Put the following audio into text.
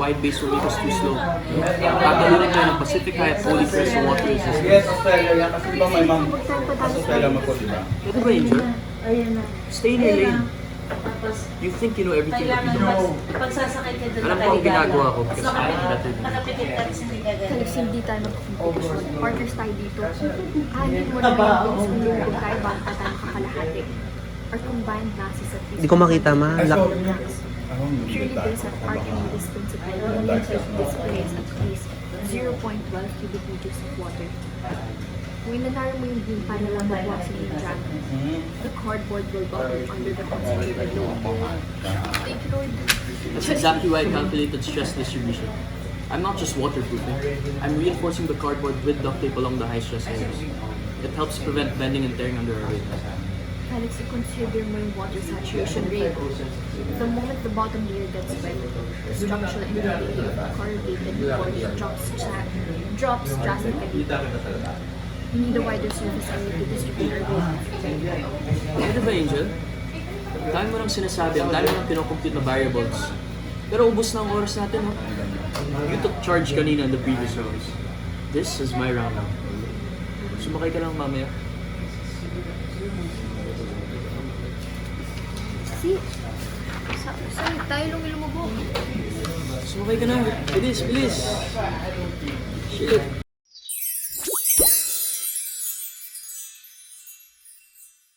wide base will make us too slow. Tatalunan tayo ng Pacific High at Holy Crest sa water resistance. Yes, Australia yan. Kasi ba may mga Australia mag-call, diba? Ito ba, Angel? Ayan na. Stay in your Ayan lane. na. Tapos, You think you know everything kailangan that you don't. pagsasakay ka doon Alam ko ang ginagawa ko kasi I'm better than you. Nakapikit ka rin hindi ka ganun. Kasi hindi tayo mag-competition. Partners tayo dito. Kanin mo na yung bilis ng lingkod tayo bago pa tayo makakalahati. Our combined masses at least. Hindi ko makita, ma. Ay, Lak- sorry. Purely based on Archimedes this principle, Olympus displays at least 0.12 cubic meters of water. Kung inanaro mo yung beam para lang mabawasan yung drag, the cardboard will bubble under the concentrated load. Thank you, Lord. That's exactly why I calculated stress distribution. I'm not just waterproofing. I'm reinforcing the cardboard with duct tape along the high stress areas. It helps prevent bending and tearing under our weight. Felix, consider mo yung water saturation rate. The moment the bottom layer gets wet, the structural integrity of the corrugated board drops drastically. We need a wider surface area to distribute our weight. Ano ba, Angel? Ang dami mo nang sinasabi, ang dami mo nang kinocompute na variables. Pero ubos na ang oras natin, no? You took charge kanina in the previous rounds. This is my round now. Sumakay ka lang mamaya. See? Saan tayo lumilumubog? Sumakay ka na. Bilis, bilis. Shit.